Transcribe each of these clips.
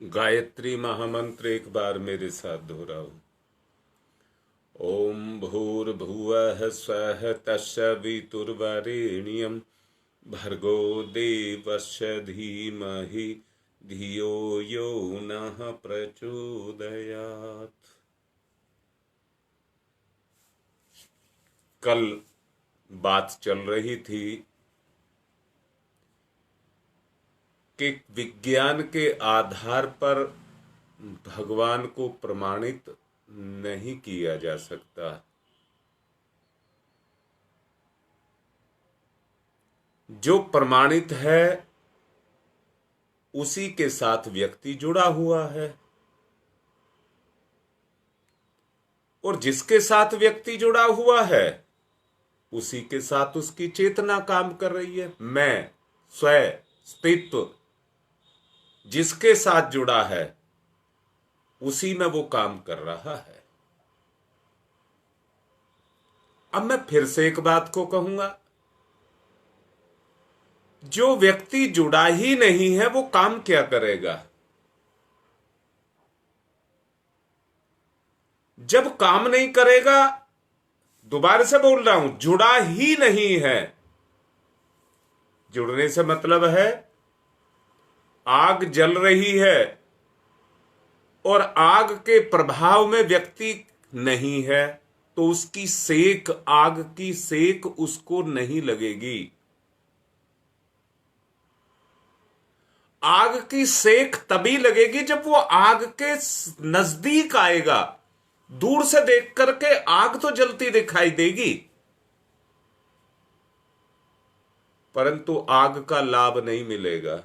गायत्री महामंत्र एक बार मेरे साथ दोहराओ। ओम भूर्भुवः स्वः तत्सवितुर्वरेण्यं भर्गो देवस्य धीमहि धियो यो नः प्रचोदयात्। कल बात चल रही थी कि विज्ञान के आधार पर भगवान को प्रमाणित नहीं किया जा सकता। जो प्रमाणित है उसी के साथ व्यक्ति जुड़ा हुआ है, और जिसके साथ व्यक्ति जुड़ा हुआ है उसी के साथ उसकी चेतना काम कर रही है। मैं, स्वयं, अस्तित्व जिसके साथ जुड़ा है उसी में वो काम कर रहा है। अब मैं फिर से एक बात को कहूंगा, जो व्यक्ति जुड़ा ही नहीं है वो काम क्या करेगा? जब काम नहीं करेगा, दोबारा से बोल रहा हूं, जुड़ा ही नहीं है। जुड़ने से मतलब है आग जल रही है और आग के प्रभाव में व्यक्ति नहीं है, तो उसकी सेक, आग की सेक उसको नहीं लगेगी। आग की सेक तभी लगेगी जब वो आग के नजदीक आएगा। दूर से देख करके आग तो जलती दिखाई देगी, परंतु आग का लाभ नहीं मिलेगा।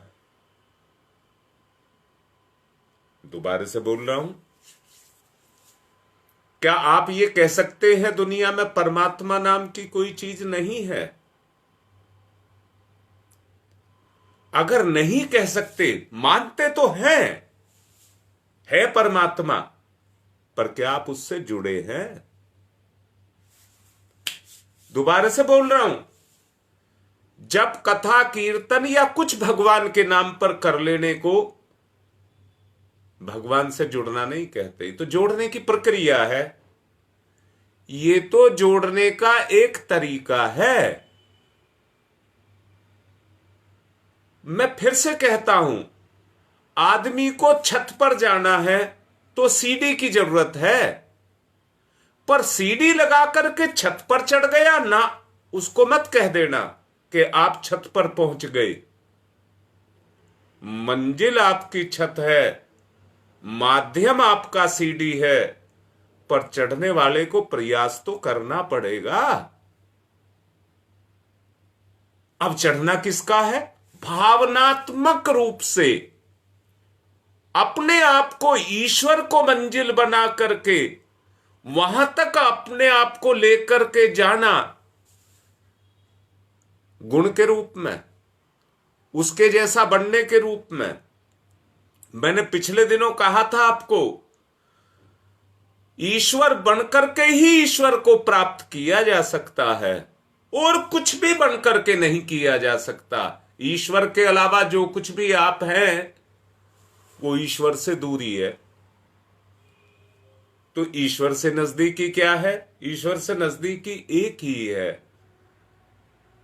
दोबारा से बोल रहा हूं, क्या आप ये कह सकते हैं दुनिया में परमात्मा नाम की कोई चीज नहीं है? अगर नहीं कह सकते, मानते तो है परमात्मा, पर क्या आप उससे जुड़े हैं? दोबारा से बोल रहा हूं, जब कथा कीर्तन या कुछ भगवान के नाम पर कर लेने को भगवान से जुड़ना नहीं कहते, तो जोड़ने की प्रक्रिया है। ये तो जोड़ने का एक तरीका है। मैं फिर से कहता हूं, आदमी को छत पर जाना है तो सीढ़ी की जरूरत है, पर सीढ़ी लगा करके छत पर चढ़ गया ना, उसको मत कह देना कि आप छत पर पहुंच गए। मंजिल आपकी छत है, माध्यम आपका सीढ़ी है, पर चढ़ने वाले को प्रयास तो करना पड़ेगा। अब चढ़ना किसका है? भावनात्मक रूप से अपने आप को ईश्वर को मंजिल बना करके वहां तक अपने आप को लेकर के जाना, गुण के रूप में, उसके जैसा बनने के रूप में। मैंने पिछले दिनों कहा था आपको, ईश्वर बनकर के ही ईश्वर को प्राप्त किया जा सकता है, और कुछ भी बनकर के नहीं किया जा सकता। ईश्वर के अलावा जो कुछ भी आप हैं वो ईश्वर से दूरी है। तो ईश्वर से नजदीकी क्या है? ईश्वर से नजदीकी एक ही है।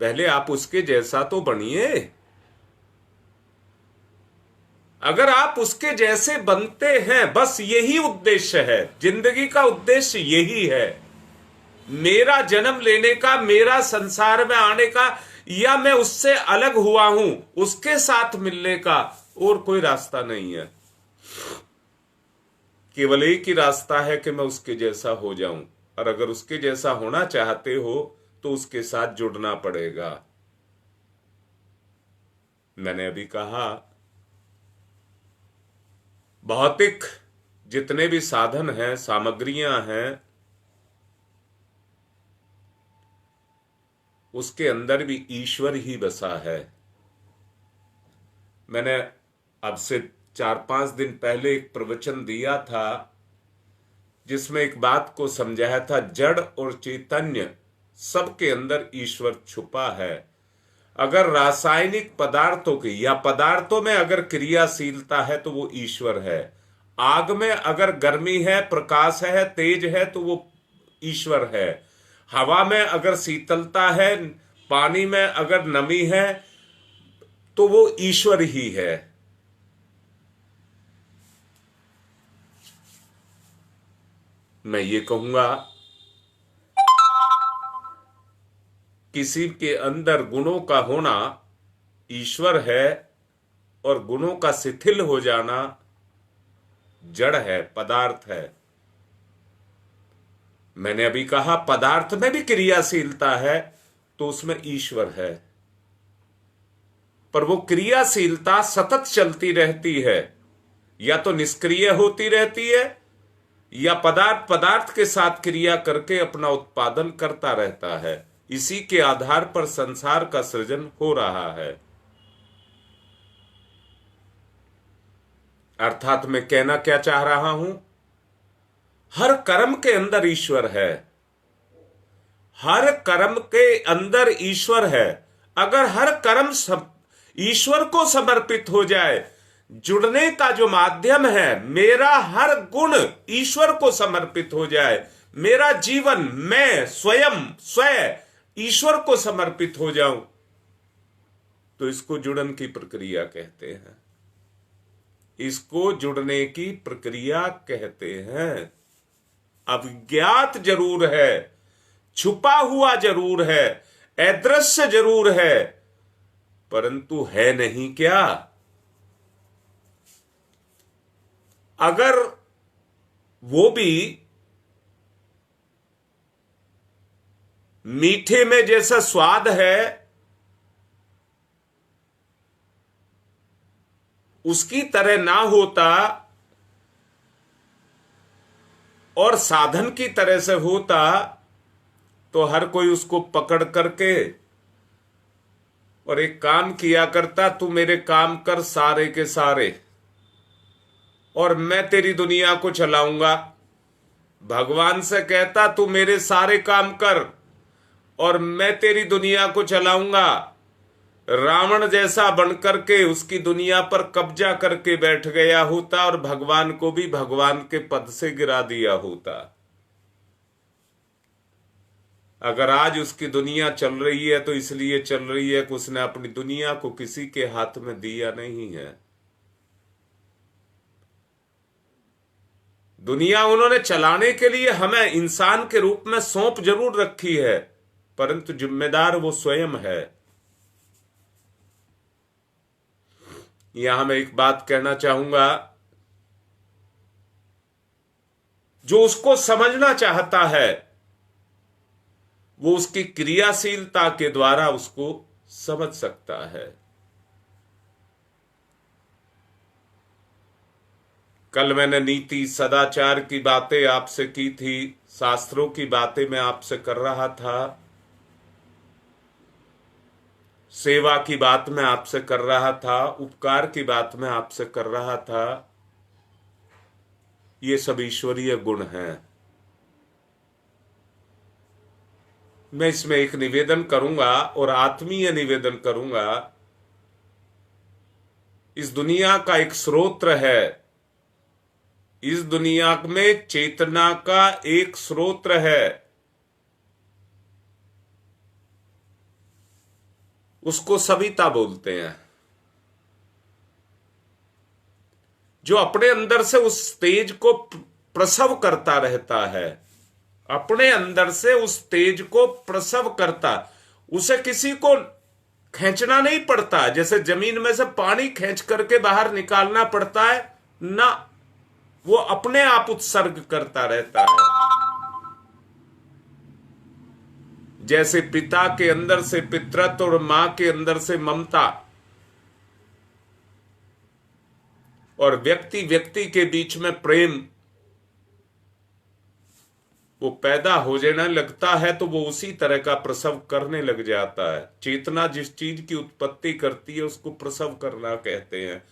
पहले आप उसके जैसा तो बनिए। अगर आप उसके जैसे बनते हैं, बस यही उद्देश्य है, जिंदगी का उद्देश्य यही है। मेरा जन्म लेने का, मेरा संसार में आने का, या मैं उससे अलग हुआ हूं उसके साथ मिलने का, और कोई रास्ता नहीं है। केवल एक ही रास्ता है कि मैं उसके जैसा हो जाऊं, और अगर उसके जैसा होना चाहते हो तो उसके साथ जुड़ना पड़ेगा। मैंने अभी कहा, भौतिक जितने भी साधन हैं, सामग्रियां हैं, उसके अंदर भी ईश्वर ही बसा है। मैंने अब से 4-5 दिन पहले एक प्रवचन दिया था जिसमें एक बात को समझाया था, जड़ और चैतन्य सबके अंदर ईश्वर छुपा है। अगर रासायनिक पदार्थों की या पदार्थों में अगर क्रियाशीलता है तो वो ईश्वर है। आग में अगर गर्मी है, प्रकाश है, तेज है तो वो ईश्वर है। हवा में अगर शीतलता है, पानी में अगर नमी है तो वो ईश्वर ही है। मैं ये कहूंगा, किसी के अंदर गुणों का होना ईश्वर है और गुणों का शिथिल हो जाना जड़ है, पदार्थ है। मैंने अभी कहा पदार्थ में भी क्रियाशीलता है तो उसमें ईश्वर है, पर वो क्रियाशीलता सतत चलती रहती है, या तो निष्क्रिय होती रहती है या पदार्थ के साथ क्रिया करके अपना उत्पादन करता रहता है। इसी के आधार पर संसार का सृजन हो रहा है। अर्थात मैं कहना क्या चाह रहा हूं, हर कर्म के अंदर ईश्वर है, हर कर्म के अंदर ईश्वर है। अगर हर कर्म ईश्वर को समर्पित हो जाए, जुड़ने का जो माध्यम है, मेरा हर गुण ईश्वर को समर्पित हो जाए, मेरा जीवन, मैं स्वयं ईश्वर को समर्पित हो जाऊं, तो इसको जुड़न की प्रक्रिया कहते हैं। इसको जुड़ने की प्रक्रिया कहते हैं। अज्ञात जरूर है, छुपा हुआ जरूर है, अदृश्य जरूर है, परंतु है नहीं क्या? अगर वो भी मीठे में जैसा स्वाद है उसकी तरह ना होता और साधन की तरह से होता, तो हर कोई उसको पकड़ करके और एक काम किया करता, तू मेरे काम कर सारे के सारे और मैं तेरी दुनिया को चलाऊंगा। भगवान से कहता तू मेरे सारे काम कर और मैं तेरी दुनिया को चलाऊंगा। रावण जैसा बनकर के उसकी दुनिया पर कब्जा करके बैठ गया होता और भगवान को भी भगवान के पद से गिरा दिया होता। अगर आज उसकी दुनिया चल रही है तो इसलिए चल रही है कि उसने अपनी दुनिया को किसी के हाथ में दिया नहीं है। दुनिया उन्होंने चलाने के लिए हमें इंसान के रूप में सौंप जरूर रखी है, परंतु जिम्मेदार वो स्वयं है। यहां मैं एक बात कहना चाहूंगा, जो उसको समझना चाहता है वो उसकी क्रियाशीलता के द्वारा उसको समझ सकता है। कल मैंने नीति सदाचार की बातें आपसे की थी, शास्त्रों की बातें मैं आपसे कर रहा था, सेवा की बात मैं आपसे कर रहा था, उपकार की बात मैं आपसे कर रहा था। ये सब ईश्वरीय गुण हैं। मैं इसमें एक निवेदन करूंगा और आत्मीय निवेदन करूंगा। इस दुनिया का एक स्रोत है, इस दुनिया में चेतना का एक स्रोत है, उसको सविता बोलते हैं, जो अपने अंदर से उस तेज को प्रसव करता रहता है, अपने अंदर से उस तेज को प्रसव करता। उसे किसी को खींचना नहीं पड़ता, जैसे जमीन में से पानी खींच करके बाहर निकालना पड़ता है ना, वो अपने आप उत्सर्ग करता रहता है। जैसे पिता के अंदर से पितृत्व और मां के अंदर से ममता, और व्यक्ति व्यक्ति के बीच में प्रेम वो पैदा हो जाने लगता है, तो वो उसी तरह का प्रसव करने लग जाता है। चेतना जिस चीज की उत्पत्ति करती है उसको प्रसव करना कहते हैं।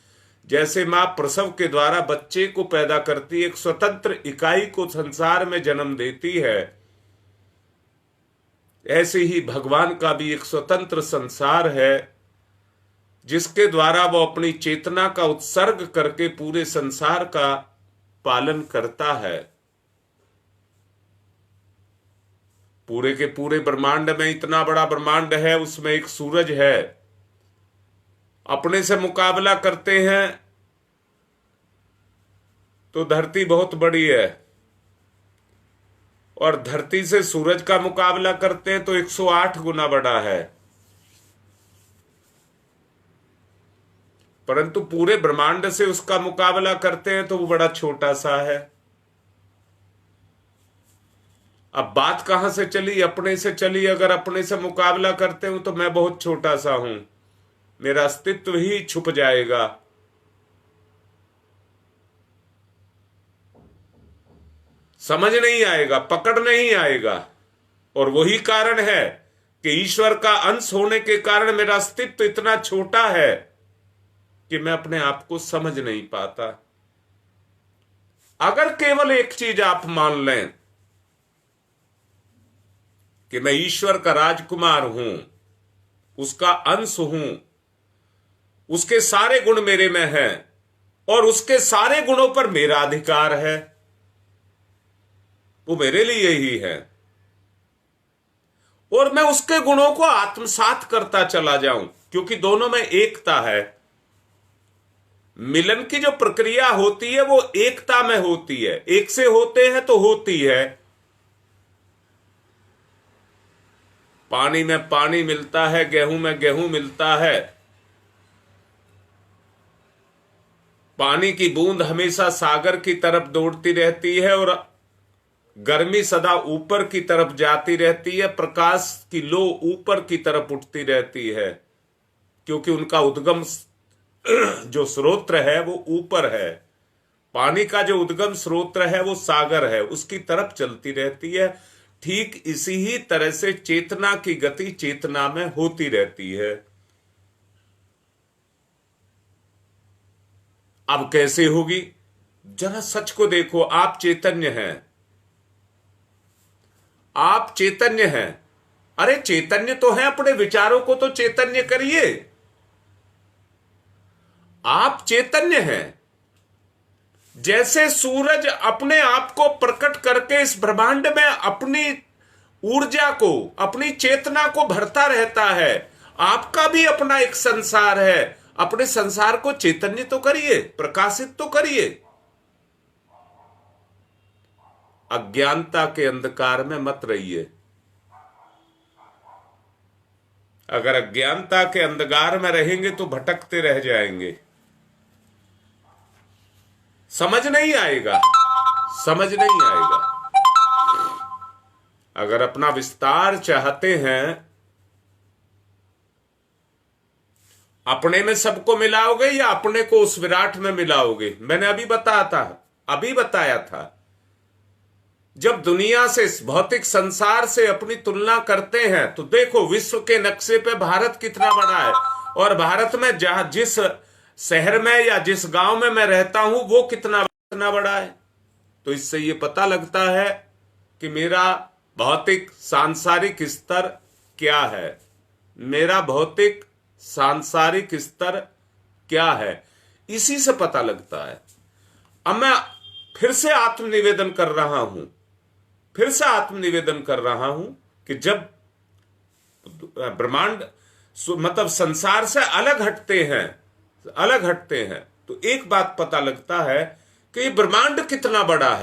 जैसे मां प्रसव के द्वारा बच्चे को पैदा करती है, एक स्वतंत्र इकाई को संसार में जन्म देती है, ऐसे ही भगवान का भी एक स्वतंत्र संसार है जिसके द्वारा वो अपनी चेतना का उत्सर्ग करके पूरे संसार का पालन करता है। पूरे के पूरे ब्रह्मांड में, इतना बड़ा ब्रह्मांड है, उसमें एक सूरज है। अपने से मुकाबला करते हैं तो धरती बहुत बड़ी है, और धरती से सूरज का मुकाबला करते हैं तो 108 गुना बड़ा है। परंतु पूरे ब्रह्मांड से उसका मुकाबला करते हैं तो वो बड़ा छोटा सा है। अब बात कहां से चली? अपने से चली। अगर अपने से मुकाबला करते हूं तो मैं बहुत छोटा सा हूं, मेरा अस्तित्व ही छुप जाएगा। समझ नहीं आएगा, पकड़ नहीं आएगा। और वही कारण है कि ईश्वर का अंश होने के कारण मेरा अस्तित्व इतना छोटा है कि मैं अपने आप को समझ नहीं पाता। अगर केवल एक चीज आप मान लें कि मैं ईश्वर का राजकुमार हूं, उसका अंश हूं, उसके सारे गुण मेरे में हैं और उसके सारे गुणों पर मेरा अधिकार है, वो मेरे लिए ही है, और मैं उसके गुणों को आत्मसात करता चला जाऊं, क्योंकि दोनों में एकता है। मिलन की जो प्रक्रिया होती है वो एकता में होती है। एक से होते हैं तो होती है। पानी में पानी मिलता है, गेहूं में गेहूं मिलता है। पानी की बूंद हमेशा सागर की तरफ दौड़ती रहती है और गर्मी सदा ऊपर की तरफ जाती रहती है। प्रकाश की लो ऊपर की तरफ उठती रहती है, क्योंकि उनका उद्गम जो स्रोत है वो ऊपर है। पानी का जो उद्गम स्रोत है वो सागर है, उसकी तरफ चलती रहती है। ठीक इसी ही तरह से चेतना की गति चेतना में होती रहती है। अब कैसे होगी? जरा सच को देखो। आप चैतन्य हैं, आप चैतन्य हैं। अरे चैतन्य तो है, अपने विचारों को तो चैतन्य करिए। आप चैतन्य हैं। जैसे सूरज अपने आप को प्रकट करके इस ब्रह्मांड में अपनी ऊर्जा को, अपनी चेतना को भरता रहता है, आपका भी अपना एक संसार है। अपने संसार को चैतन्य तो करिए, प्रकाशित तो करिए। अज्ञानता के अंधकार में मत रहिए। अगर अज्ञानता के अंधकार में रहेंगे तो भटकते रह जाएंगे, समझ नहीं आएगा, समझ नहीं आएगा। अगर अपना विस्तार चाहते हैं, अपने में सबको मिलाओगे या अपने को उस विराट में मिलाओगे? मैंने अभी बताया था जब दुनिया से, इस भौतिक संसार से अपनी तुलना करते हैं तो देखो विश्व के नक्शे पे भारत कितना बड़ा है, और भारत में जहां जिस शहर में या जिस गांव में मैं रहता हूं वो कितना बड़ा है। तो इससे ये पता लगता है कि मेरा भौतिक सांसारिक स्तर क्या है, मेरा भौतिक सांसारिक स्तर क्या है, इसी से पता लगता है। अब मैं फिर से आत्मनिवेदन कर रहा हूं कि जब ब्रह्मांड मतलब संसार से अलग हटते हैं तो एक बात पता लगता है कि ये ब्रह्मांड कितना बड़ा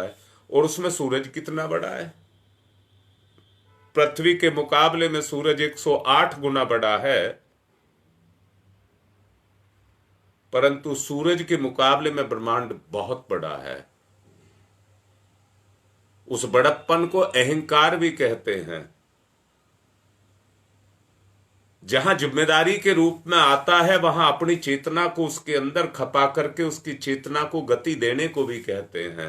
है, और उसमें सूरज कितना बड़ा है। पृथ्वी के मुकाबले में सूरज 108 गुना बड़ा है, परंतु सूरज के मुकाबले में ब्रह्मांड बहुत बड़ा है। उस बड़प्पन को अहंकार भी कहते हैं। जहां जिम्मेदारी के रूप में आता है वहां अपनी चेतना को उसके अंदर खपा करके उसकी चेतना को गति देने को भी कहते हैं।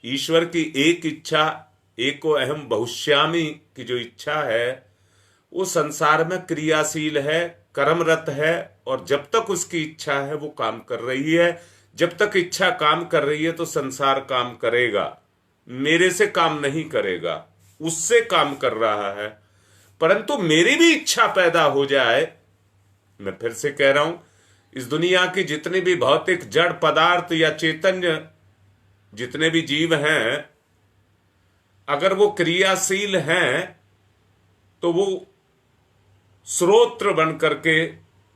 ईश्वर की एक इच्छा, एको अहम बहुश्यामी की जो इच्छा है वो संसार में क्रियाशील है, कर्मरत है, और जब तक उसकी इच्छा है वो काम कर रही है। जब तक इच्छा काम कर रही है तो संसार काम करेगा। मेरे से काम नहीं करेगा, उससे काम कर रहा है। परंतु मेरी भी इच्छा पैदा हो जाए। मैं फिर से कह रहा हूं, इस दुनिया की जितनी भी भौतिक जड़ पदार्थ या चैतन्य जितने भी जीव हैं, अगर वो क्रियाशील हैं तो वो स्रोत्र बन करके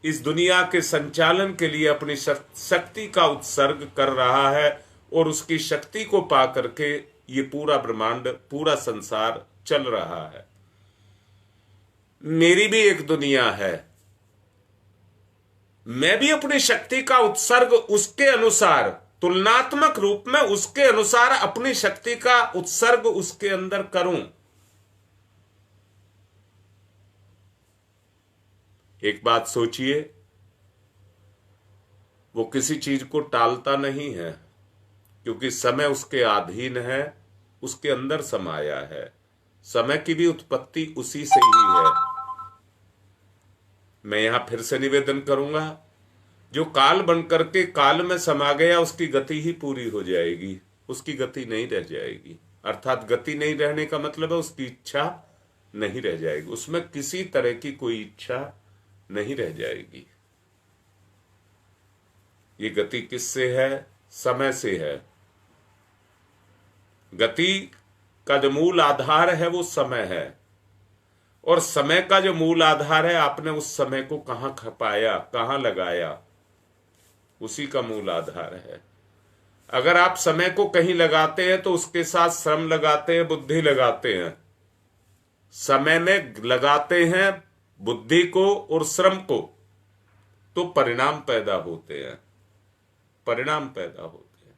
इस दुनिया के संचालन के लिए अपनी शक्ति का उत्सर्ग कर रहा है, और उसकी शक्ति को पा करके ये पूरा ब्रह्मांड, पूरा संसार चल रहा है। मेरी भी एक दुनिया है, मैं भी अपनी शक्ति का उत्सर्ग उसके अनुसार, तुलनात्मक रूप में उसके अनुसार अपनी शक्ति का उत्सर्ग उसके अंदर करूं। एक बात सोचिए, वो किसी चीज को टालता नहीं है, क्योंकि समय उसके अधीन है, उसके अंदर समाया है। समय की भी उत्पत्ति उसी से ही है। मैं यहां फिर से निवेदन करूंगा, जो काल बनकर के काल में समा गया उसकी गति ही पूरी हो जाएगी, उसकी गति नहीं रह जाएगी। अर्थात गति नहीं रहने का मतलब है उसकी इच्छा नहीं रह जाएगी, उसमें किसी तरह की कोई इच्छा नहीं रह जाएगी। ये गति किससे है? समय से है। गति का जो मूल आधार है वो समय है, और समय का जो मूल आधार है, आपने उस समय को कहां खपाया, कहां लगाया, उसी का मूल आधार है। अगर आप समय को कहीं लगाते हैं तो उसके साथ श्रम लगाते हैं, बुद्धि लगाते हैं। समय में लगाते हैं बुद्धि को और श्रम को, तो परिणाम पैदा होते हैं, परिणाम पैदा होते हैं।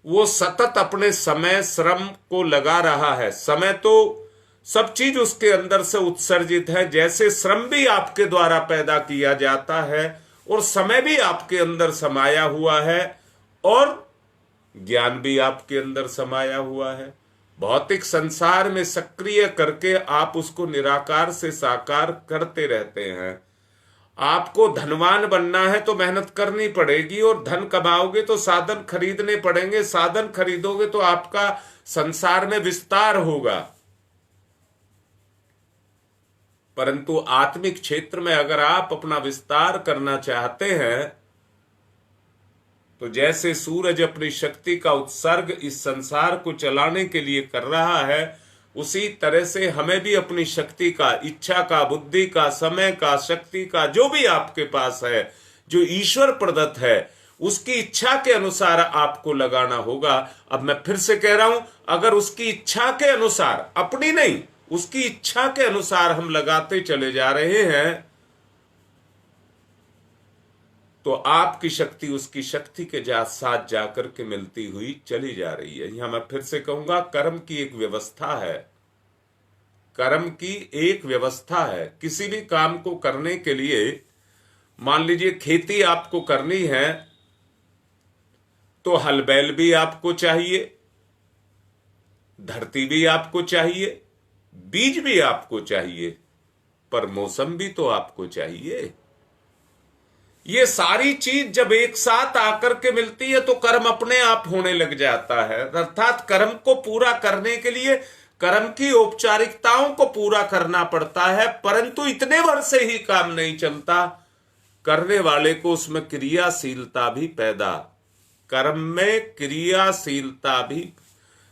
वो सतत अपने समय श्रम को लगा रहा है। समय तो सब चीज उसके अंदर से उत्सर्जित है, जैसे श्रम भी आपके द्वारा पैदा किया जाता है और समय भी आपके अंदर समाया हुआ है, और ज्ञान भी आपके अंदर समाया हुआ है। भौतिक संसार में सक्रिय करके आप उसको निराकार से साकार करते रहते हैं। आपको धनवान बनना है तो मेहनत करनी पड़ेगी, और धन कमाओगे तो साधन खरीदने पड़ेंगे, साधन खरीदोगे तो आपका संसार में विस्तार होगा। परंतु आत्मिक क्षेत्र में अगर आप अपना विस्तार करना चाहते हैं, तो जैसे सूरज अपनी शक्ति का उत्सर्ग इस संसार को चलाने के लिए कर रहा है, उसी तरह से हमें भी अपनी शक्ति का, इच्छा का, बुद्धि का, समय का, शक्ति का, जो भी आपके पास है, जो ईश्वर प्रदत्त है, उसकी इच्छा के अनुसार आपको लगाना होगा। अब मैं फिर से कह रहा हूं, अगर उसकी इच्छा के अनुसार, अपनी नहीं, उसकी इच्छा के अनुसार हम लगाते चले जा रहे हैं, तो आपकी शक्ति उसकी शक्ति के साथ जाकर के मिलती हुई चली जा रही है। यहां मैं फिर से कहूंगा, कर्म की एक व्यवस्था है, कर्म की एक व्यवस्था है। किसी भी काम को करने के लिए, मान लीजिए खेती आपको करनी है, तो हल बैल भी आपको चाहिए, धरती भी आपको चाहिए, बीज भी आपको चाहिए, पर मौसम भी तो आपको चाहिए। ये सारी चीज जब एक साथ आकर के मिलती है तो कर्म अपने आप होने लग जाता है। अर्थात कर्म को पूरा करने के लिए कर्म की औपचारिकताओं को पूरा करना पड़ता है, परंतु इतने भर से ही काम नहीं चलता। करने वाले को उसमें क्रियाशीलता भी पैदा, कर्म में क्रियाशीलता भी,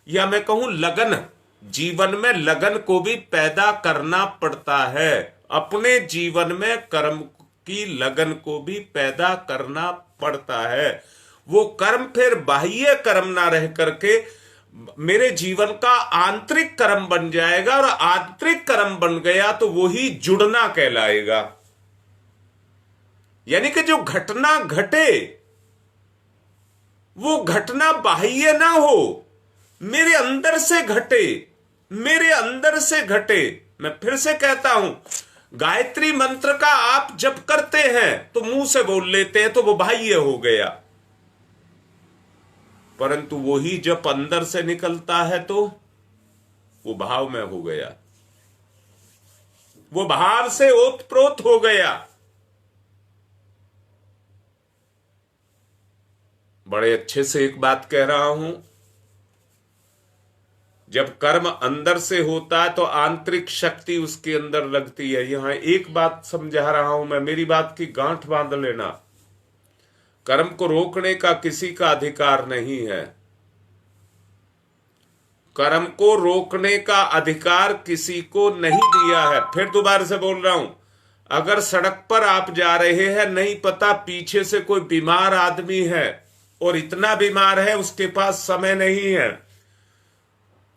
या मैं कहूं लगन, जीवन में लगन को भी पैदा करना पड़ता है। अपने जीवन में कर्म की लगन को भी पैदा करना पड़ता है। वो कर्म फिर बाह्य कर्म ना रह करके मेरे जीवन का आंतरिक कर्म बन जाएगा, और आंतरिक कर्म बन गया तो वही जुड़ना कहलाएगा। यानी कि जो घटना घटे वो घटना बाह्य ना हो, मेरे अंदर से घटे, मेरे अंदर से घटे। मैं फिर से कहता हूं, गायत्री मंत्र का आप जप करते हैं तो मुंह से बोल लेते हैं तो वो बाह्य हो गया, परंतु वही जप अंदर से निकलता है तो वो भाव में हो गया, वो भाव से ओतप्रोत हो गया। बड़े अच्छे से एक बात कह रहा हूं, जब कर्म अंदर से होता है तो आंतरिक शक्ति उसके अंदर लगती है। यहां एक बात समझा रहा हूं मैं, मेरी बात की गांठ बांध लेना। कर्म को रोकने का किसी का अधिकार नहीं है। कर्म को रोकने का अधिकार किसी को नहीं दिया है। फिर दोबारा से बोल रहा हूं, अगर सड़क पर आप जा रहे हैं, नहीं पता पीछे से कोई बीमार आदमी है और इतना बीमार है उसके पास समय नहीं है,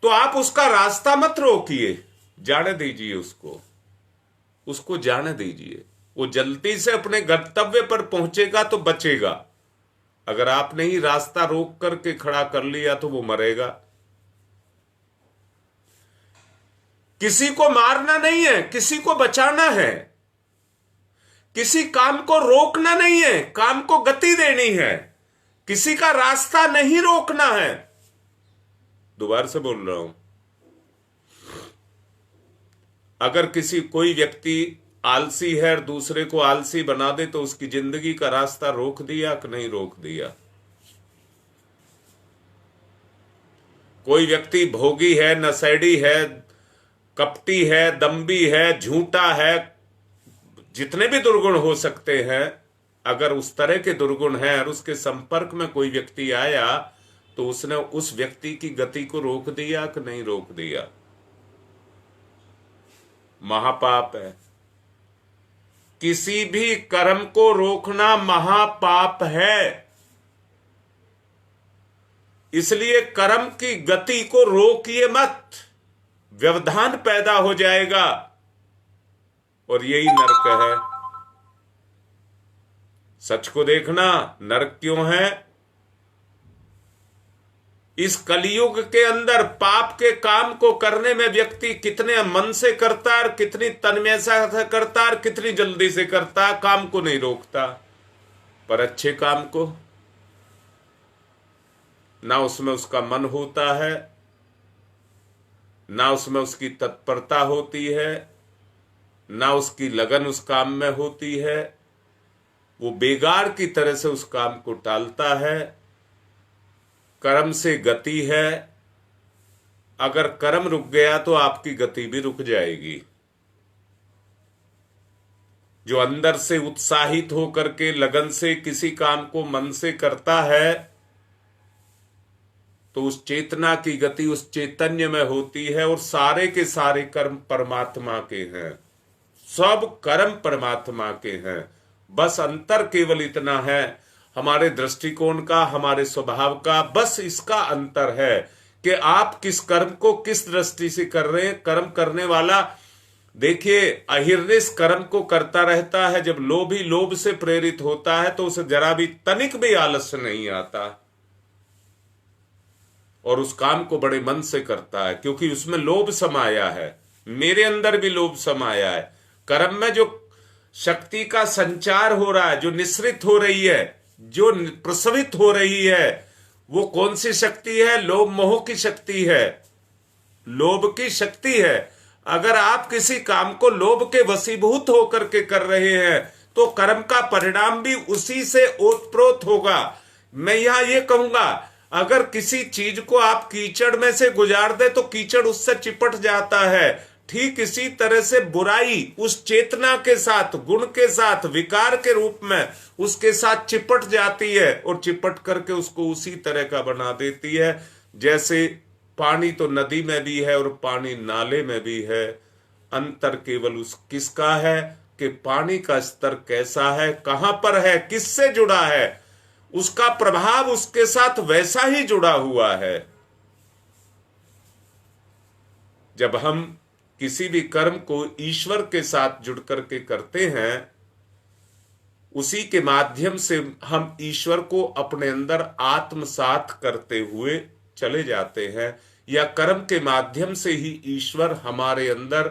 तो आप उसका रास्ता मत रोकिए, जाने दीजिए उसको जाने दीजिए। वो जल्दी से अपने गंतव्य पर पहुंचेगा तो बचेगा। अगर आपने ही रास्ता रोक करके खड़ा कर लिया तो वो मरेगा। किसी को मारना नहीं है, किसी को बचाना है। किसी काम को रोकना नहीं है, काम को गति देनी है। किसी का रास्ता नहीं रोकना है। दोबारा से बोल रहा हूं, अगर कोई व्यक्ति आलसी है और दूसरे को आलसी बना दे तो उसकी जिंदगी का रास्ता रोक दिया कि नहीं रोक दिया। कोई व्यक्ति भोगी है, नशेड़ी है, कपटी है, दम्भी है, झूठा है, जितने भी दुर्गुण हो सकते हैं, अगर उस तरह के दुर्गुण हैं और उसके संपर्क में कोई व्यक्ति आया तो उसने उस व्यक्ति की गति को रोक दिया कि नहीं रोक दिया। महापाप है। किसी भी कर्म को रोकना महापाप है। इसलिए कर्म की गति को रोकिए मत, व्यवधान पैदा हो जाएगा और यही नरक है। सच को देखना, नरक क्यों है? इस कलयुग के अंदर पाप के काम को करने में व्यक्ति कितने मन से करता है, कितनी तन्मयता से करता है, कितनी जल्दी से करता है, काम को नहीं रोकता। पर अच्छे काम को ना उसमें उसका मन होता है, ना उसमें उसकी तत्परता होती है, ना उसकी लगन उस काम में होती है। वो बेगार की तरह से उस काम को टालता है। कर्म से गति है। अगर कर्म रुक गया तो आपकी गति भी रुक जाएगी। जो अंदर से उत्साहित होकर के लगन से किसी काम को मन से करता है तो उस चेतना की गति उस चैतन्य में होती है और सारे के सारे कर्म परमात्मा के हैं। सब कर्म परमात्मा के हैं। बस अंतर केवल इतना है, हमारे दृष्टिकोण का, हमारे स्वभाव का, बस इसका अंतर है कि आप किस कर्म को किस दृष्टि से कर रहे हैं। कर्म करने वाला, देखिए, अहिर्निश कर्म को करता रहता है। जब लोभी लोभ से प्रेरित होता है तो उसे जरा भी तनिक भी आलस्य नहीं आता और उस काम को बड़े मन से करता है, क्योंकि उसमें लोभ समाया है। मेरे अंदर भी लोभ समाया है। कर्म में जो शक्ति का संचार हो रहा है, जो निःसृत हो रही है, जो प्रसवित हो रही है, वो कौन सी शक्ति है? लोभ मोह की शक्ति है, लोभ की शक्ति है। अगर आप किसी काम को लोभ के वशीभूत होकर के कर रहे हैं तो कर्म का परिणाम भी उसी से ओतप्रोत होगा। मैं यहां ये कहूंगा, अगर किसी चीज को आप कीचड़ में से गुजार दे तो कीचड़ उससे चिपट जाता है। ठीक इसी तरह से बुराई उस चेतना के साथ, गुण के साथ, विकार के रूप में उसके साथ चिपट जाती है और चिपट करके उसको उसी तरह का बना देती है। जैसे पानी तो नदी में भी है और पानी नाले में भी है। अंतर केवल उस किसका है कि पानी का स्तर कैसा है, कहां पर है, किससे जुड़ा है, उसका प्रभाव उसके साथ वैसा ही जुड़ा हुआ है। जब हम किसी भी कर्म को ईश्वर के साथ जुड़ करके करते हैं, उसी के माध्यम से हम ईश्वर को अपने अंदर आत्मसात करते हुए चले जाते हैं, या कर्म के माध्यम से ही ईश्वर हमारे अंदर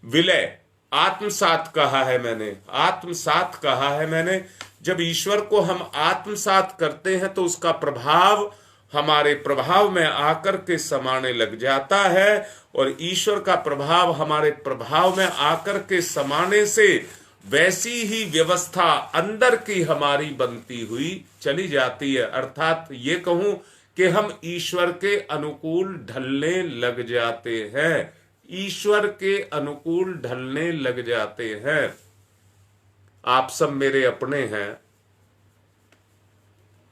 विलय, आत्मसात कहा है मैंने, आत्मसात कहा है मैंने। जब ईश्वर को हम आत्मसात करते हैं तो उसका प्रभाव हमारे प्रभाव में आकर के समाने लग जाता है और ईश्वर का प्रभाव हमारे प्रभाव में आकर के समाने से वैसी ही व्यवस्था अंदर की हमारी बनती हुई चली जाती है। अर्थात ये कहूं कि हम ईश्वर के अनुकूल ढलने लग जाते हैं, ईश्वर के अनुकूल ढलने लग जाते हैं। आप सब मेरे अपने हैं।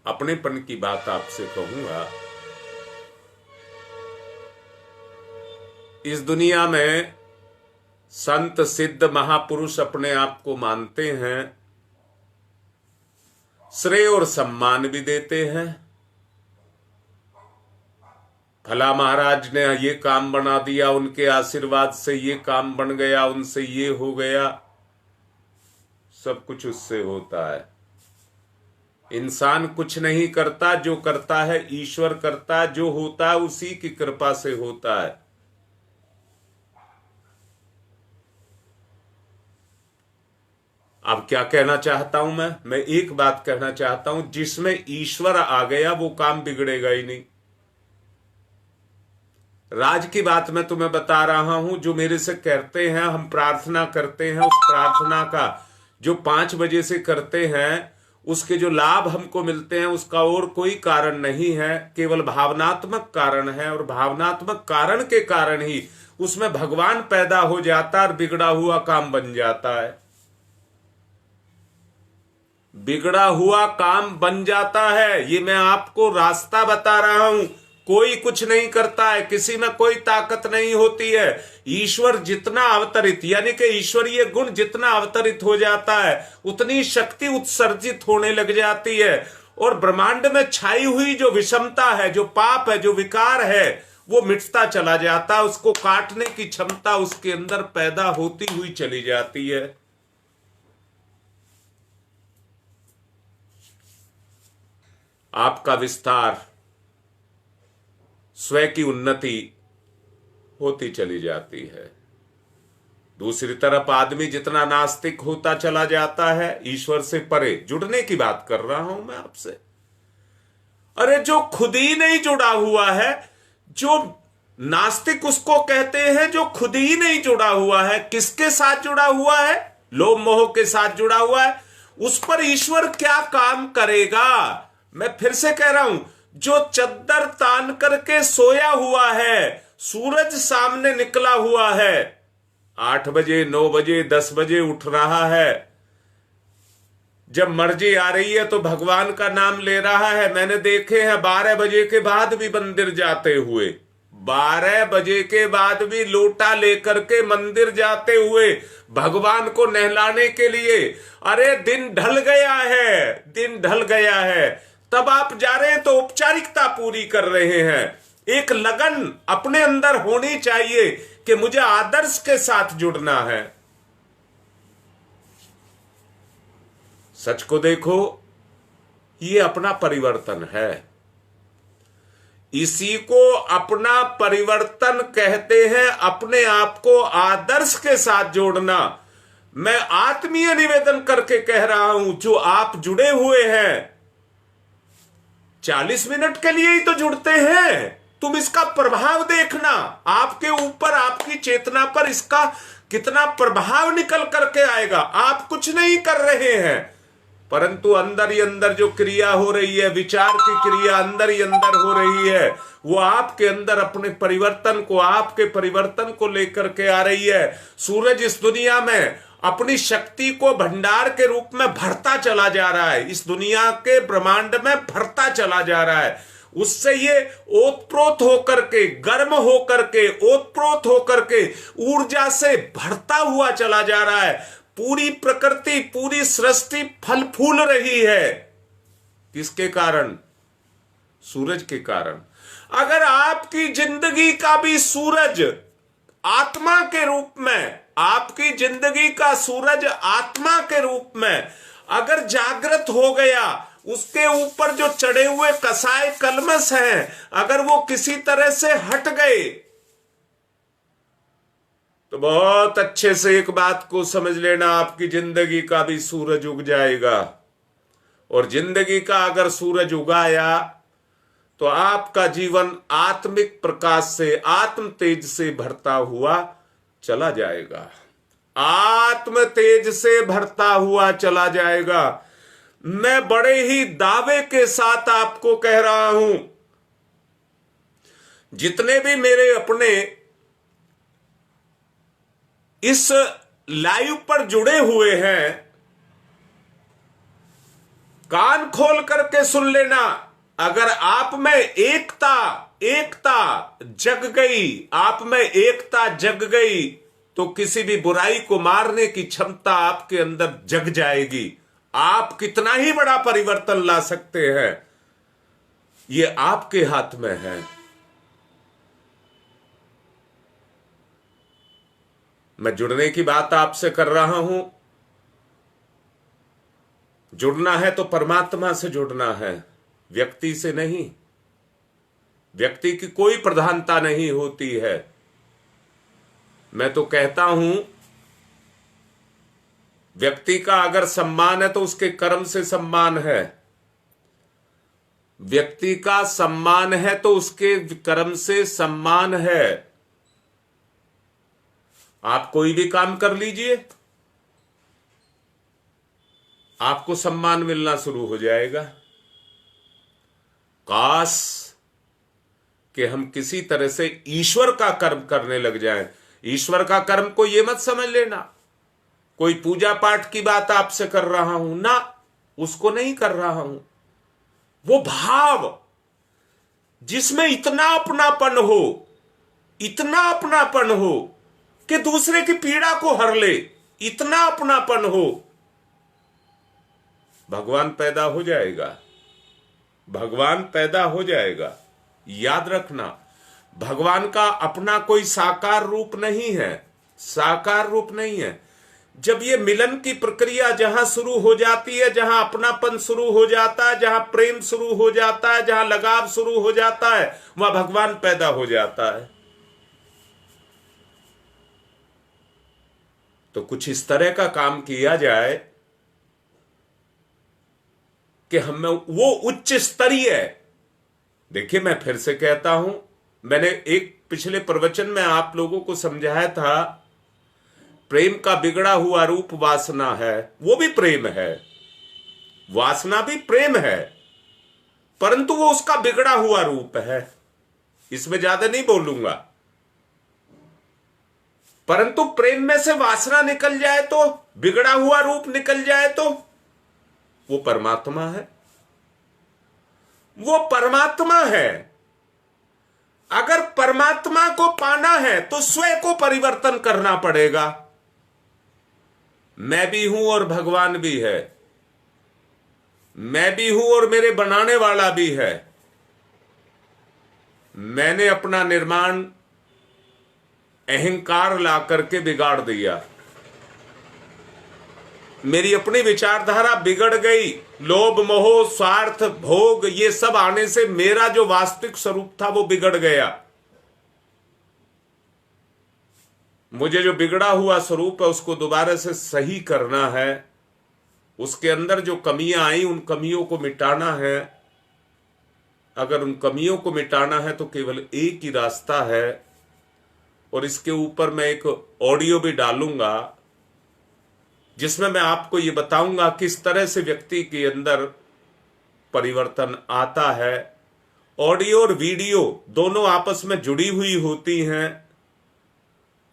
अपनेपन की बात आपसे कहूंगा। इस दुनिया में संत सिद्ध महापुरुष अपने आप को मानते हैं, श्रेय और सम्मान भी देते हैं। फला महाराज ने ये काम बना दिया, उनके आशीर्वाद से ये काम बन गया, उनसे ये हो गया। सब कुछ उससे होता है। इंसान कुछ नहीं करता, जो करता है ईश्वर करता है। जो होता है उसी की कृपा से होता है। अब क्या कहना चाहता हूं मैं एक बात कहना चाहता हूं, जिसमें ईश्वर आ गया वो काम बिगड़ेगा ही नहीं। राज की बात मैं तुम्हें बता रहा हूं। जो मेरे से कहते हैं हम प्रार्थना करते हैं, उस प्रार्थना का जो 5 बजे से करते हैं, उसके जो लाभ हमको मिलते हैं उसका और कोई कारण नहीं है, केवल भावनात्मक कारण है। और भावनात्मक कारण के कारण ही उसमें भगवान पैदा हो जाता है और बिगड़ा हुआ काम बन जाता है। बिगड़ा हुआ काम बन जाता है। ये मैं आपको रास्ता बता रहा हूं। कोई कुछ नहीं करता है, किसी में कोई ताकत नहीं होती है। ईश्वर जितना अवतरित, यानी कि ईश्वरीय गुण जितना अवतरित हो जाता है, उतनी शक्ति उत्सर्जित होने लग जाती है। और ब्रह्मांड में छाई हुई जो विषमता है, जो पाप है, जो विकार है, वो मिटता चला जाता है। उसको काटने की क्षमता उसके अंदर पैदा होती हुई चली जाती है। आपका विस्तार, स्वयं की उन्नति होती चली जाती है। दूसरी तरफ आदमी जितना नास्तिक होता चला जाता है, ईश्वर से परे जुड़ने की बात कर रहा हूं मैं आपसे। अरे जो खुद ही नहीं जुड़ा हुआ है, जो नास्तिक उसको कहते हैं, जो खुद ही नहीं जुड़ा हुआ है, किसके साथ जुड़ा हुआ है? लोभ मोह के साथ जुड़ा हुआ है। उस पर ईश्वर क्या काम करेगा? मैं फिर से कह रहा हूं, जो चद्दर तान करके सोया हुआ है, सूरज सामने निकला हुआ है, 8 बजे 9 बजे 10 बजे उठ रहा है, जब मर्जी आ रही है तो भगवान का नाम ले रहा है। मैंने देखे हैं 12 बजे के बाद भी मंदिर जाते हुए, 12 बजे के बाद भी लोटा लेकर के मंदिर जाते हुए भगवान को नहलाने के लिए। अरे दिन ढल गया है, दिन ढल गया है, तब आप जा रहे हैं तो औपचारिकता पूरी कर रहे हैं। एक लगन अपने अंदर होनी चाहिए कि मुझे आदर्श के साथ जुड़ना है। सच को देखो, ये अपना परिवर्तन है। इसी को अपना परिवर्तन कहते हैं, अपने आप को आदर्श के साथ जोड़ना। मैं आत्मीय निवेदन करके कह रहा हूं, जो आप जुड़े हुए हैं, 40 मिनट के लिए ही तो जुड़ते हैं। तुम इसका प्रभाव देखना, आपके ऊपर, आपकी चेतना पर इसका कितना प्रभाव निकल करके आएगा। आप कुछ नहीं कर रहे हैं, परंतु अंदर ही अंदर जो क्रिया हो रही है, विचार की क्रिया अंदर ही अंदर हो रही है, वो आपके अंदर अपने परिवर्तन को, आपके परिवर्तन को लेकर के आ रही है। सूरज इस दुनिया में अपनी शक्ति को भंडार के रूप में भरता चला जा रहा है, इस दुनिया के ब्रह्मांड में भरता चला जा रहा है। उससे ये ओतप्रोत होकर के, गर्म होकर के, ओतप्रोत होकर के ऊर्जा से भरता हुआ चला जा रहा है। पूरी प्रकृति, पूरी सृष्टि फल फूल रही है। किसके कारण? सूरज के कारण। अगर आपकी जिंदगी का भी सूरज आत्मा के रूप में, आपकी जिंदगी का सूरज आत्मा के रूप में अगर जागृत हो गया, उसके ऊपर जो चढ़े हुए कसाय कलमस हैं, अगर वो किसी तरह से हट गए, तो बहुत अच्छे से एक बात को समझ लेना, आपकी जिंदगी का भी सूरज उग जाएगा। और जिंदगी का अगर सूरज उगाया तो आपका जीवन आत्मिक प्रकाश से, आत्म तेज से भरता हुआ चला जाएगा। आत्म तेज से भरता हुआ चला जाएगा। मैं बड़े ही दावे के साथ आपको कह रहा हूं, जितने भी मेरे अपने इस लाइव पर जुड़े हुए हैं, कान खोल करके सुन लेना। अगर आप में एकता जग गई, आप में एकता जग गई, तो किसी भी बुराई को मारने की क्षमता आपके अंदर जग जाएगी। आप कितना ही बड़ा परिवर्तन ला सकते हैं, ये आपके हाथ में है। मैं जुड़ने की बात आपसे कर रहा हूं। जुड़ना है तो परमात्मा से जुड़ना है, व्यक्ति से नहीं। व्यक्ति की कोई प्रधानता नहीं होती है। मैं तो कहता हूं, व्यक्ति का अगर सम्मान है तो उसके कर्म से सम्मान है। व्यक्ति का सम्मान है तो उसके कर्म से सम्मान है। आप कोई भी काम कर लीजिए, आपको सम्मान मिलना शुरू हो जाएगा। काश कि हम किसी तरह से ईश्वर का कर्म करने लग जाएं। ईश्वर का कर्म को यह मत समझ लेना कोई पूजा पाठ की बात आपसे कर रहा हूं, ना, उसको नहीं कर रहा हूं। वो भाव जिसमें इतना अपनापन हो, इतना अपनापन हो कि दूसरे की पीड़ा को हर ले, इतना अपनापन हो, भगवान पैदा हो जाएगा। भगवान पैदा हो जाएगा। याद रखना, भगवान का अपना कोई साकार रूप नहीं है, साकार रूप नहीं है। जब ये मिलन की प्रक्रिया जहां शुरू हो जाती है, जहां अपनापन शुरू हो जाता है, जहां प्रेम शुरू हो जाता है, जहां लगाव शुरू हो जाता है, वहां भगवान पैदा हो जाता है। तो कुछ इस तरह का काम किया जाए कि हमें वो उच्च स्तरीय, देखिए मैं फिर से कहता हूं, मैंने एक पिछले प्रवचन में आप लोगों को समझाया था, प्रेम का बिगड़ा हुआ रूप वासना है। वो भी प्रेम है, वासना भी प्रेम है, परंतु वो उसका बिगड़ा हुआ रूप है। इसमें ज्यादा नहीं बोलूंगा। परंतु प्रेम में से वासना निकल जाए तो, बिगड़ा हुआ रूप निकल जाए तो वो परमात्मा है। वो परमात्मा है। अगर परमात्मा को पाना है तो स्वयं को परिवर्तन करना पड़ेगा। मैं भी हूं और भगवान भी है, मैं भी हूं और मेरे बनाने वाला भी है। मैंने अपना निर्माण अहंकार ला करके बिगाड़ दिया। मेरी अपनी विचारधारा बिगड़ गई। लोभ, मोह, स्वार्थ, भोग, ये सब आने से मेरा जो वास्तविक स्वरूप था वो बिगड़ गया। मुझे जो बिगड़ा हुआ स्वरूप है उसको दोबारा से सही करना है। उसके अंदर जो कमियां आई उन कमियों को मिटाना है। अगर उन कमियों को मिटाना है तो केवल एक ही रास्ता है, और इसके ऊपर मैं एक ऑडियो भी डालूंगा जिसमें मैं आपको ये बताऊंगा किस तरह से व्यक्ति के अंदर परिवर्तन आता है। ऑडियो और वीडियो दोनों आपस में जुड़ी हुई होती हैं।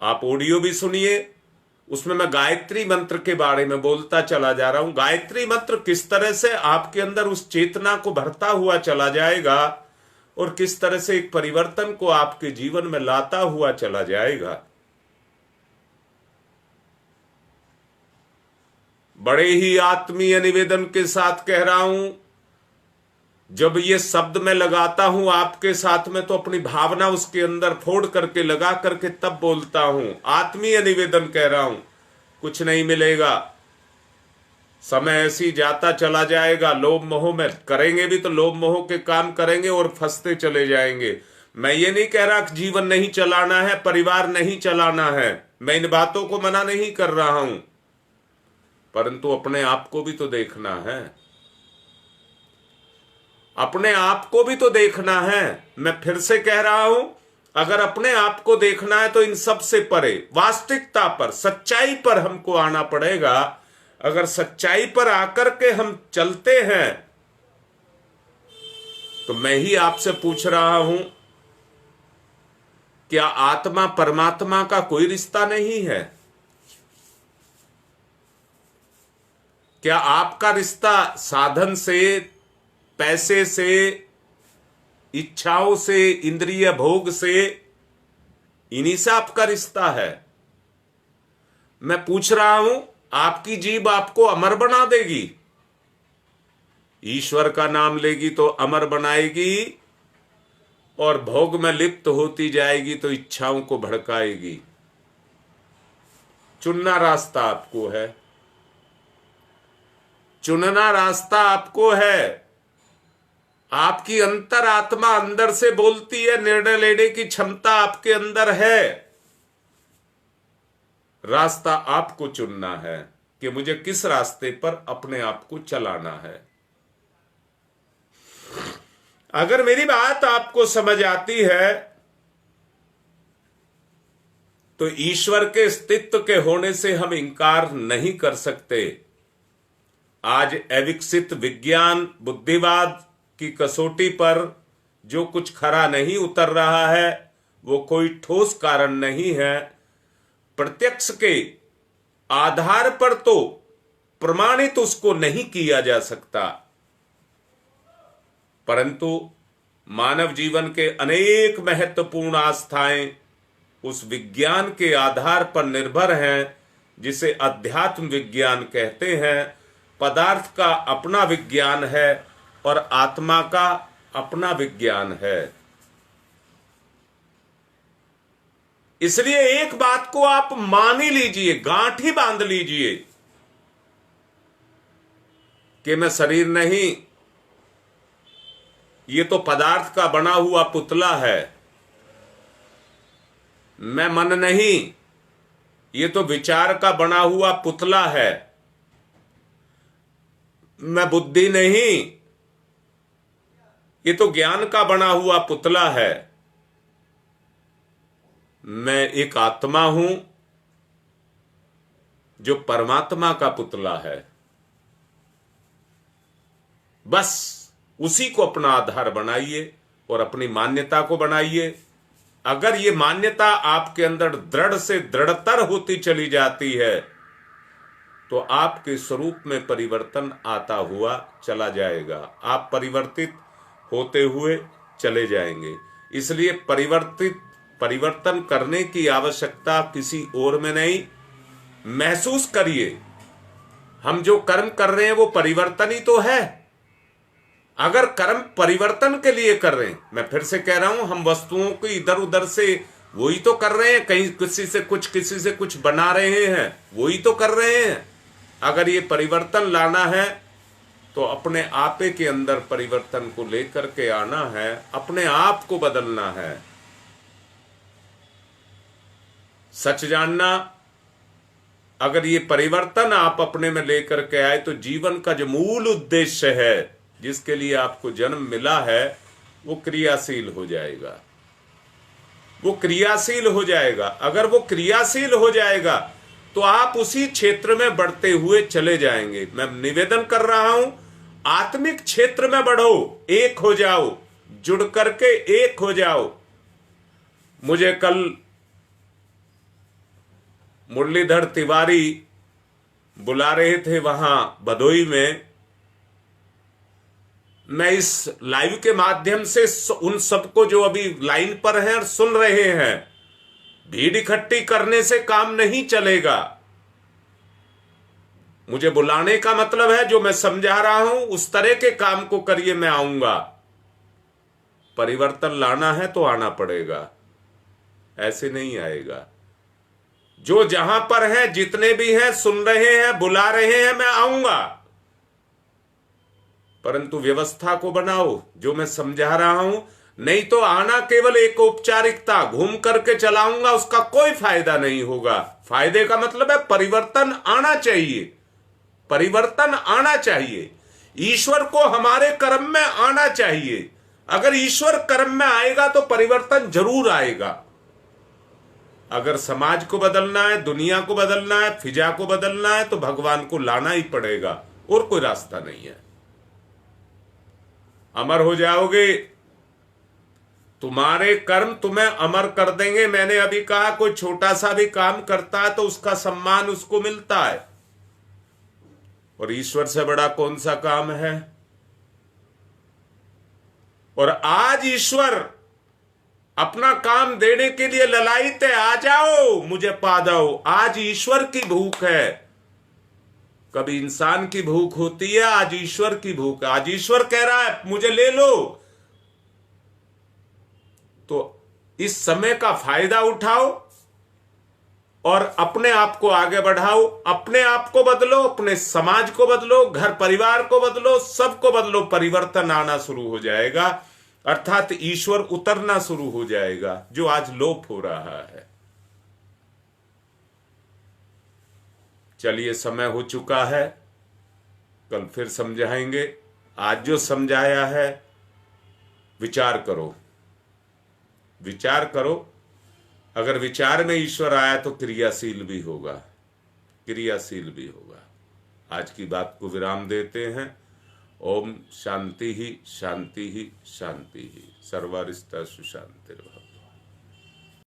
आप ऑडियो भी सुनिए, उसमें मैं गायत्री मंत्र के बारे में बोलता चला जा रहा हूं। गायत्री मंत्र किस तरह से आपके अंदर उस चेतना को भरता हुआ चला जाएगा और किस तरह से एक परिवर्तन को आपके जीवन में लाता हुआ चला जाएगा। बड़े ही आत्मीय निवेदन के साथ कह रहा हूं, जब ये शब्द मैं लगाता हूं आपके साथ में तो अपनी भावना उसके अंदर फोड़ करके लगा करके तब बोलता हूं। आत्मीय निवेदन कह रहा हूं, कुछ नहीं मिलेगा। समय ऐसी जाता चला जाएगा। लोभ मोह में करेंगे भी तो लोभ मोह के काम करेंगे और फंसते चले जाएंगे। मैं ये नहीं कह रहा कि जीवन नहीं चलाना है, परिवार नहीं चलाना है, मैं इन बातों को मना नहीं कर रहा हूं, परंतु अपने आप को भी तो देखना है। अपने आप को भी तो देखना है। मैं फिर से कह रहा हूं, अगर अपने आप को देखना है तो इन सब से परे वास्तविकता पर, सच्चाई पर हमको आना पड़ेगा। अगर सच्चाई पर आकर के हम चलते हैं तो मैं ही आपसे पूछ रहा हूं, क्या आत्मा परमात्मा का कोई रिश्ता नहीं है? क्या आपका रिश्ता साधन से, पैसे से, इच्छाओं से, इंद्रिय भोग से, इन्हीं से आपका रिश्ता है? मैं पूछ रहा हूं, आपकी जीभ आपको अमर बना देगी? ईश्वर का नाम लेगी तो अमर बनाएगी, और भोग में लिप्त होती जाएगी तो इच्छाओं को भड़काएगी। चुनना रास्ता आपको है, चुनना रास्ता आपको है। आपकी अंतर आत्मा अंदर से बोलती है, निर्णय लेने की क्षमता आपके अंदर है। रास्ता आपको चुनना है कि मुझे किस रास्ते पर अपने आप को चलाना है। अगर मेरी बात आपको समझ आती है तो ईश्वर के अस्तित्व के होने से हम इंकार नहीं कर सकते। आज अविकसित विज्ञान, बुद्धिवाद की कसौटी पर जो कुछ खरा नहीं उतर रहा है वो कोई ठोस कारण नहीं है। प्रत्यक्ष के आधार पर तो प्रमाणित उसको नहीं किया जा सकता, परंतु मानव जीवन के अनेक महत्वपूर्ण आस्थाएं उस विज्ञान के आधार पर निर्भर हैं जिसे अध्यात्म विज्ञान कहते हैं। पदार्थ का अपना विज्ञान है और आत्मा का अपना विज्ञान है। इसलिए एक बात को आप मान ही लीजिए, गांठ ही बांध लीजिए कि मैं शरीर नहीं, ये तो पदार्थ का बना हुआ पुतला है। मैं मन नहीं, ये तो विचार का बना हुआ पुतला है। मैं बुद्धि नहीं, ये तो ज्ञान का बना हुआ पुतला है। मैं एक आत्मा हूं जो परमात्मा का पुतला है। बस उसी को अपना आधार बनाइए और अपनी मान्यता को बनाइए। अगर ये मान्यता आपके अंदर दृढ़ से दृढ़तर होती चली जाती है तो आपके स्वरूप में परिवर्तन आता हुआ चला जाएगा। आप परिवर्तित होते हुए चले जाएंगे। इसलिए परिवर्तन करने की आवश्यकता किसी और में नहीं। महसूस करिए, हम जो कर्म कर रहे हैं वो परिवर्तन ही तो है। अगर कर्म परिवर्तन के लिए कर रहे हैं, मैं फिर से कह रहा हूं, हम वस्तुओं को इधर उधर से वही तो कर रहे हैं, कहीं किसी से कुछ बना रहे हैं, वही तो कर रहे हैं। अगर ये परिवर्तन लाना है तो अपने आपे के अंदर परिवर्तन को लेकर के आना है, अपने आप को बदलना है। सच जानना, अगर ये परिवर्तन आप अपने में लेकर के आए तो जीवन का जो मूल उद्देश्य है, जिसके लिए आपको जन्म मिला है, वो क्रियाशील हो जाएगा। वो क्रियाशील हो जाएगा। अगर वो क्रियाशील हो जाएगा तो आप उसी क्षेत्र में बढ़ते हुए चले जाएंगे। मैं निवेदन कर रहा हूं, आत्मिक क्षेत्र में बढ़ो, एक हो जाओ, जुड़ करके एक हो जाओ। मुझे कल मुरलीधर तिवारी बुला रहे थे वहां भदोई में। मैं इस लाइव के माध्यम से उन सबको जो अभी लाइन पर हैं और सुन रहे हैं, भीड़ इकट्ठी करने से काम नहीं चलेगा। मुझे बुलाने का मतलब है जो मैं समझा रहा हूं उस तरह के काम को करिए, मैं आऊंगा। परिवर्तन लाना है तो आना पड़ेगा, ऐसे नहीं आएगा। जो जहां पर है, जितने भी हैं, सुन रहे हैं, बुला रहे हैं, मैं आऊंगा, परंतु व्यवस्था को बनाओ जो मैं समझा रहा हूं। नहीं तो आना केवल एक औपचारिकता, घूम करके चलाऊंगा, उसका कोई फायदा नहीं होगा। फायदे का मतलब है परिवर्तन आना चाहिए, परिवर्तन आना चाहिए। ईश्वर को हमारे कर्म में आना चाहिए। अगर ईश्वर कर्म में आएगा तो परिवर्तन जरूर आएगा। अगर समाज को बदलना है, दुनिया को बदलना है, फिजा को बदलना है तो भगवान को लाना ही पड़ेगा, और कोई रास्ता नहीं है। अमर हो जाओगे तुम्हारे कर्म तुम्हें अमर कर देंगे। मैंने अभी कहा कोई छोटा सा भी काम करता है तो उसका सम्मान उसको मिलता है, और ईश्वर से बड़ा कौन सा काम है। और आज ईश्वर अपना काम देने के लिए ललायित है, आ जाओ मुझे पा जाओ। आज ईश्वर की भूख है। कभी इंसान की भूख होती है, आज ईश्वर की भूख है। आज ईश्वर कह रहा है मुझे ले लो। तो इस समय का फायदा उठाओ और अपने आप को आगे बढ़ाओ। अपने आप को बदलो, अपने समाज को बदलो, घर परिवार को बदलो, सबको बदलो। परिवर्तन आना शुरू हो जाएगा, अर्थात ईश्वर उतरना शुरू हो जाएगा, जो आज लोप हो रहा है। चलिए, समय हो चुका है, कल फिर समझाएंगे। आज जो समझाया है विचार करो, विचार करो। अगर विचार में ईश्वर आया तो क्रियाशील भी होगा, क्रियाशील भी होगा। आज की बात को विराम देते हैं। ओम शांति ही शांति ही शांति ही। सर्वारिष्टा सुशांतिर्भवतु।